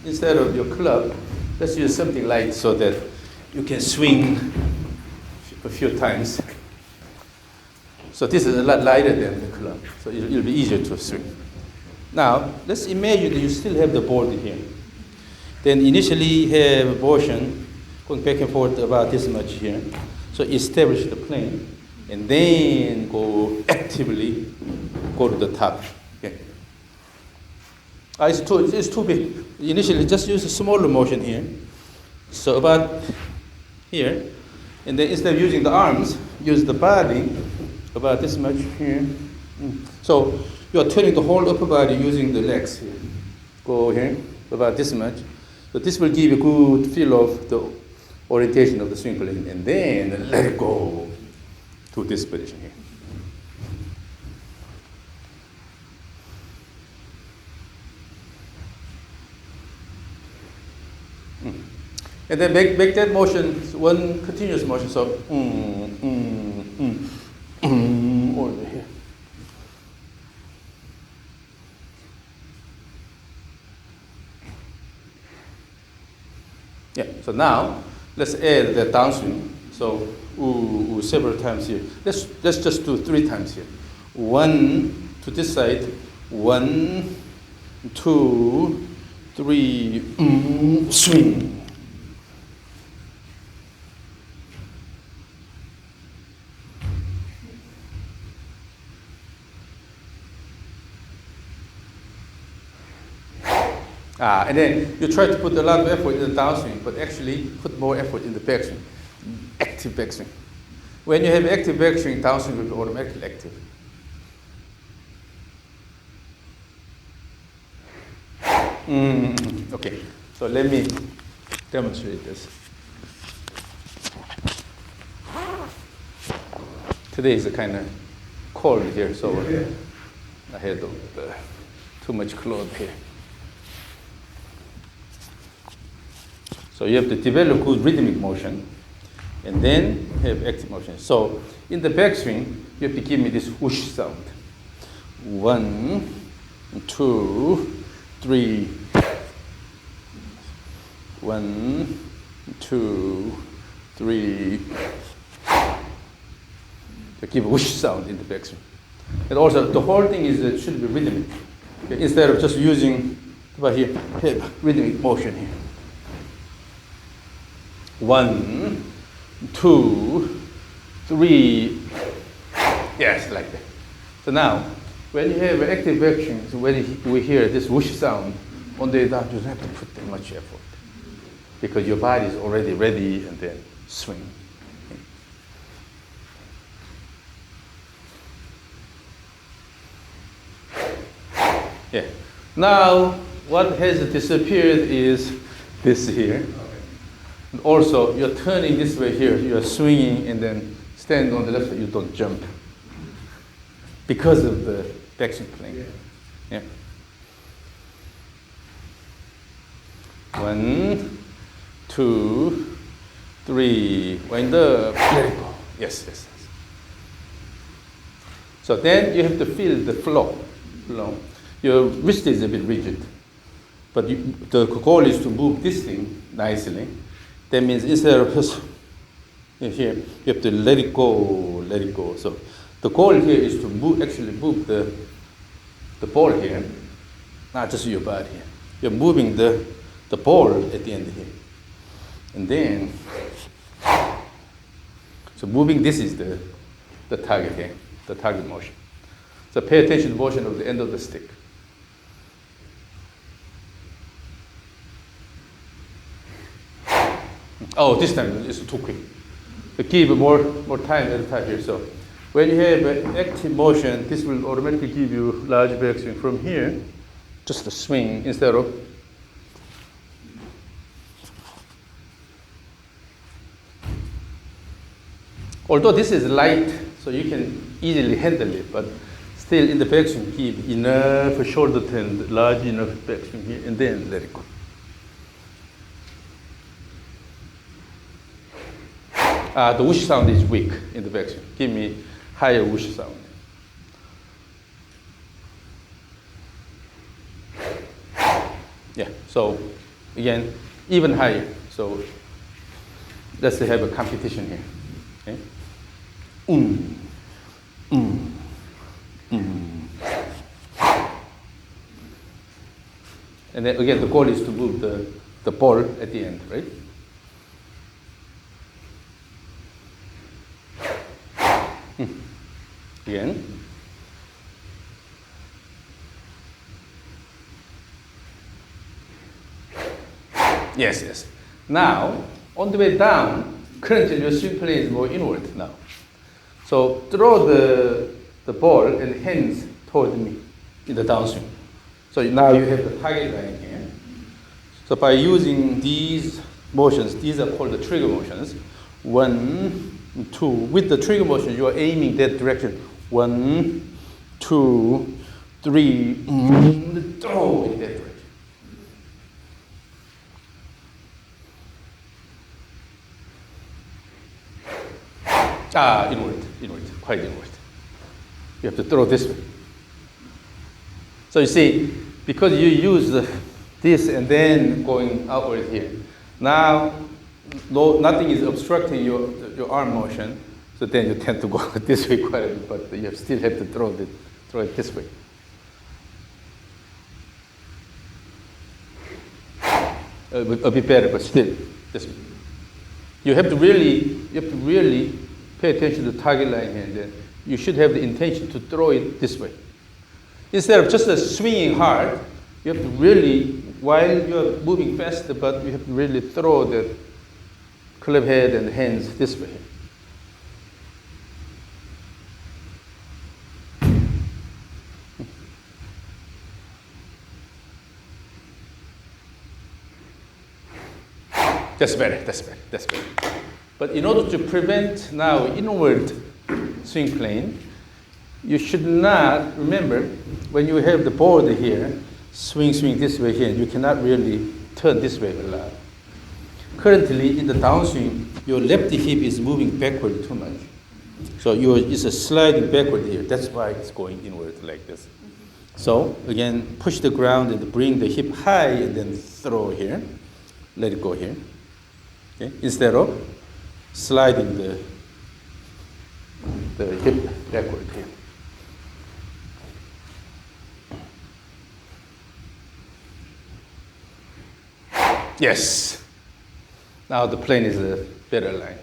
instead of your club, let's use something light so that you can swing a few times. So this is a lot lighter than the club, so it'll be easier to swing. Now, let's imagine that you still have the board here. Then initially have motion going back and forth about this much here. So establish the plane, and then go actively go to the top. Okay. It's too big. Initially, just use a smaller motion here. So about here, and then instead of using the arms, use the body about this much here. So you are turning the whole upper body using the legs here. Go here, about this much. So this will give you a good feel of the orientation of the swing plane, and then let it go to this position here. And then make that motion one continuous motion. So over here. Yeah. So now let's add the downswing. So several times here. Let's just do 3 times here. 1 to this side. 1, 2, 3. Swing. And then you try to put a lot of effort in the downswing, but actually put more effort in the backswing, active backswing. When you have active backswing, downswing will be automatically active. Okay, so let me demonstrate this. Today is kind of cold here, so I had too much clothes here. So you have to develop good rhythmic motion, and then have active motion. So in the backswing, you have to give me this whoosh sound. 1, 2, 3. 1, 2, 3. So give a whoosh sound in the backswing. And also the whole thing should be rhythmic. Okay? Instead of just using about here, have rhythmic motion here. 1, 2, 3. Yes, like that. So now, when you have active backswing, so when we hear this whoosh sound, on the way down, you don't have to put that much effort because your body is already ready, and then swing. Yeah. Now, what has disappeared is this here. And also, you're turning this way here. You are swinging and then stand on the left side. You don't jump because of the backswing plane. Yeah. 1, 2, 3. Wind up. Let it go. Yes. So then you have to feel the flow. Your wrist is a bit rigid, but the goal is to move this thing nicely. That means instead of just here, you have to let it go. So the goal here is to actually move the ball here, not just your body here. You're moving the ball at the end here. And then, so moving this is the target here, the target motion. So pay attention to the motion of the end of the stick. Oh, this time it's too quick. So give more time at a time here. So when you have an active motion, this will automatically give you large backswing from here, just a swing instead of although this is light, so you can easily handle it, but still in the backswing, give enough shoulder turn, large enough backswing here, and then let it go. The whoosh sound is weak in the backswing. Give me higher whoosh sound. Yeah, so Again, even higher. So let's have a competition here. Okay? And then again, the goal is to move the ball at the end, right? Again. Yes, yes. Now, on the way down, currently your swing plane is more inward now. So throw the ball and hands toward me in the downswing. So now you have the target line here. So by using these motions, these are called the trigger motions. 1, 2. With the trigger motion, you are aiming that direction. 1, 2, 3. Throw in that direction. Inward, quite inward. You have to throw this way. So you see, because you use this and then going outward here, now nothing is obstructing your arm motion, so then you tend to go this way quite a bit, but you still have to throw it this way. A bit better, but still this way. You have to really pay attention to the target line here, and then you should have the intention to throw it this way. Instead of just swinging hard, you have to really, while you're moving faster, but you have to really throw the club head and hands this way. That's better. But in order to prevent now inward swing plane, you should not, remember, when you have the board here, swing this way here, you cannot really turn this way a lot. Currently, in the downswing, your left hip is moving backward too much. So it's a sliding backward here. That's why it's going inward like this. So again, push the ground and bring the hip high and then throw here. Let it go here. Okay? Instead of sliding the hip backward here. Yes. Now the plane is better aligned.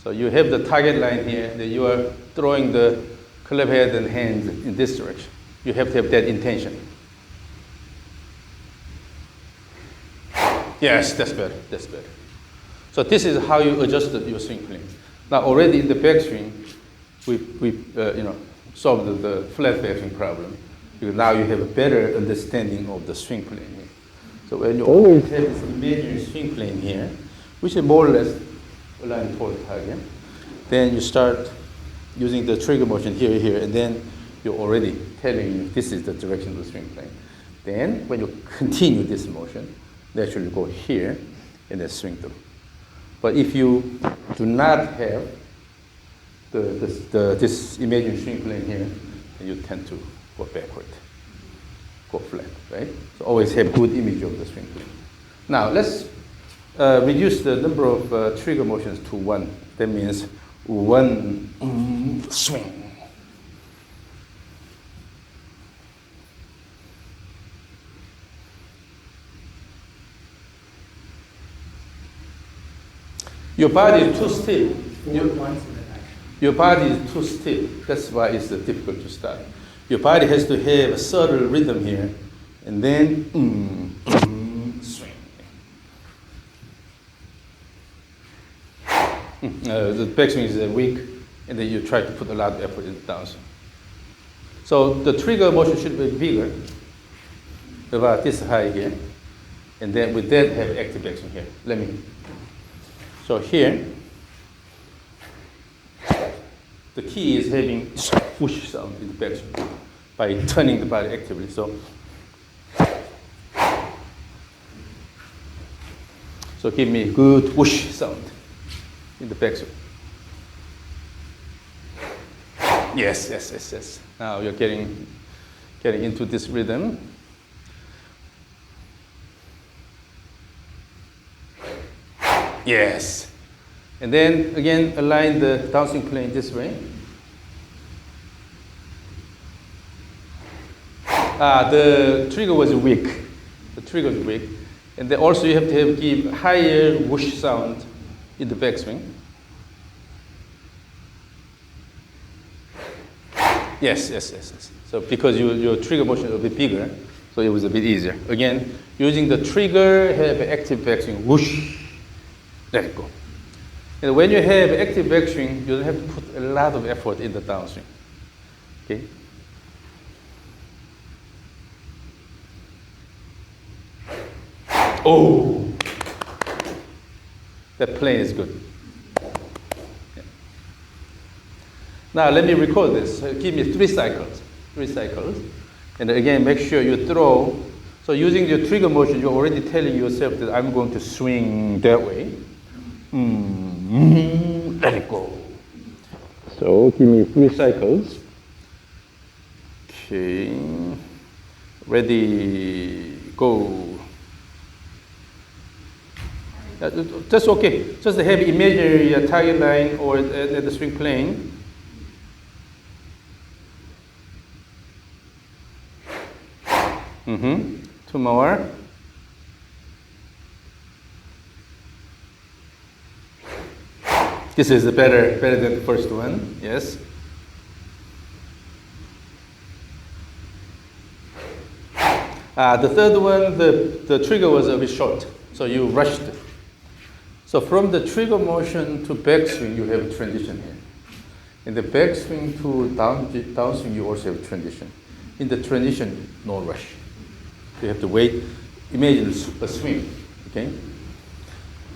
So you have the target line here, that you are throwing the club head and hands in this direction. You have to have that intention. Yes, that's better. So this is how you adjusted your swing plane. Now already in the backswing, we solved the flat backswing problem. Because now you have a better understanding of the swing plane here. So when you always have this imaginary swing plane here, which is more or less aligned toward the target, then you start using the trigger motion here, and then you're already telling you this is the direction of the swing plane. Then when you continue this motion, naturally go here and then swing through. But if you do not have this imaginary swing plane here, then you tend to go backward, go flat, right? So always have good image of the swing plane. Now let's reduce the number of trigger motions to 1. That means 1 swing. Your body is too stiff. Your body is too stiff. That's why it's difficult to start. Your body has to have a subtle rhythm here, and then swing. The backswing is weak, and then you try to put a lot of effort in the downswing. So the trigger motion should be bigger, about this high here, and then with that have active backswing here. So here, the key is having whoosh sound in the backswing by turning the body actively. So give me good whoosh sound in the backswing. Yes. Now you're getting into this rhythm. Yes. And then again, align the downswing plane this way. The trigger was weak. The trigger was weak. And then also you have to give higher whoosh sound in the backswing. Yes. So because your trigger motion is a bit bigger, so it was a bit easier. Again, using the trigger, have an active backswing, whoosh, let it go. And when you have active backswing, you don't have to put a lot of effort in the downswing. Okay? Oh, that plane is good. Yeah. Now let me record this. Give me 3 cycles. 3 cycles. And again, make sure you throw. So using your trigger motion, you're already telling yourself that I'm going to swing that way. Let it go. So give me 3 cycles. Okay. Ready, go. That's okay. Just have imaginary target line or at the swing plane. Mm-hmm. 2 more. This is better than the first one. Yes. The third one, the trigger was a bit short, so you rushed it. So from the trigger motion to backswing, you have a transition here. In the backswing to downswing, you also have a transition. In the transition, no rush. You have to wait. Imagine a swing, okay?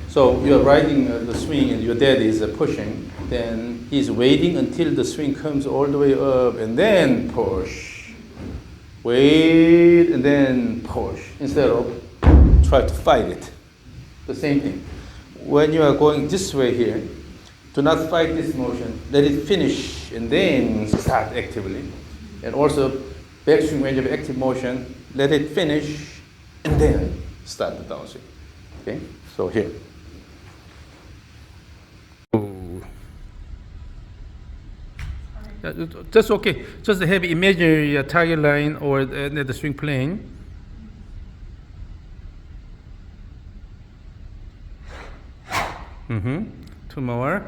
So you're riding the swing and your dad is pushing. Then he's waiting until the swing comes all the way up and then push. Wait and then push instead of try to fight it. The same thing. When you are going this way here, do not fight this motion. Let it finish and then start actively. And also, backswing when you have active motion, let it finish and then start the downswing. Okay? So here. That's okay. Just have imaginary target line or at the swing plane. Mm-hmm. 2 more.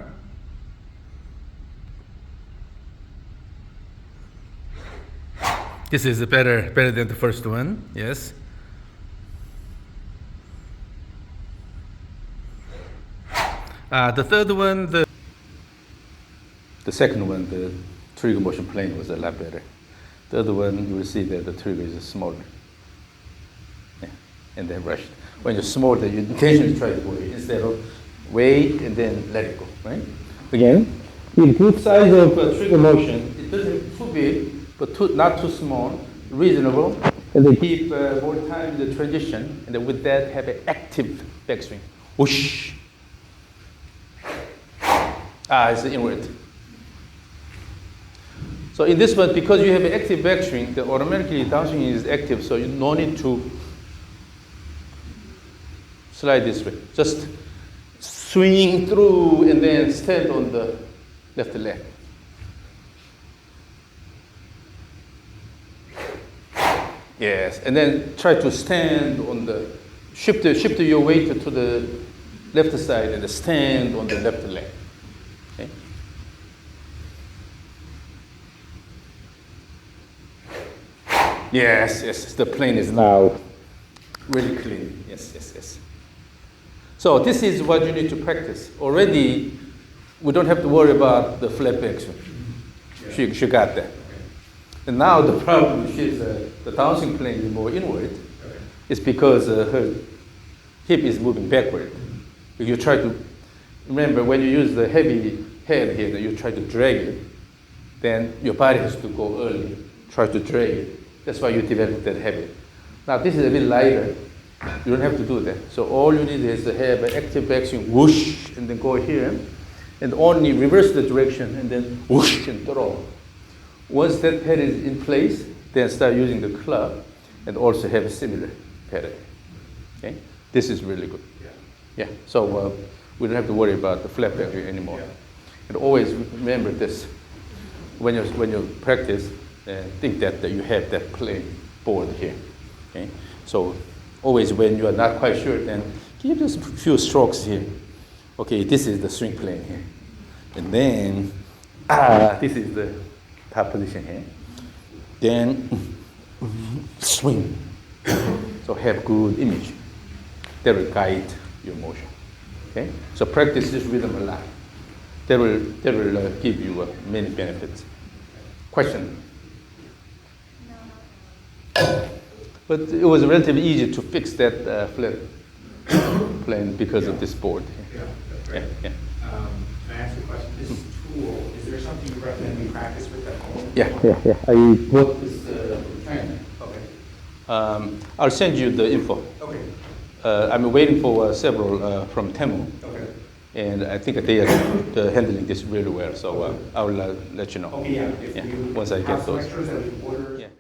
This is better than the first one. Yes. The third one, the second one, the trigger motion plane was a lot better. The other one, you will see that the trigger is smaller. Yeah. And then rushed. When you're smaller, you intentionally try to go instead of wait and then let it go, right? Again, with good size of trigger motion, it doesn't too big, but not too small, reasonable, and then keep more time in the transition, and then with that have an active backswing. Whoosh. It's inward. So in this one, because you have an active backswing, the automatically downswing is active, so you no need to slide this way. Just swing through and then stand on the left leg. Yes, and then try to stand on the, shift your weight to the left side and stand on the left leg. Okay? Yes, the plane is now really clean. Yes. So this is what you need to practice. Already, we don't have to worry about the flat backswing. She got that. And now the problem is the downswing plane is more inward. It's because her hip is moving backward. If you try to, remember when you use the heavy head here, you try to drag it, then your body has to go early, try to drag it. That's why you develop that habit. Now this is a bit lighter. You don't have to do that. So all you need is to have an active backswing, whoosh, and then go here, and only reverse the direction, and then whoosh and throw. Once that pattern is in place, then start using the club, and also have a similar pattern. Okay, this is really good. Yeah. So we don't have to worry about the flat back here anymore. And always remember this, when you practice, think that you have that plane board here. Okay? So always when you are not quite sure, then give just a few strokes here. Okay, this is the swing plane here. And then, this is the top position here. Then swing. So have good image. That will guide your motion. Okay? So practice this rhythm a lot. That will give you many benefits. Question? No. But it was relatively easy to fix that flat plane because of this board. Yeah, that's great. Yeah. Can I ask you a question? This tool, is there something you recommend we practice with at home? Yeah. I bought this from China. Okay. I'll send you the info. Okay. I'm waiting for several from Temu. Okay. And I think they are handling this really well, so I will let you know. Okay, yeah. If Yeah, you once I get have some those. extras that we can order. Yeah.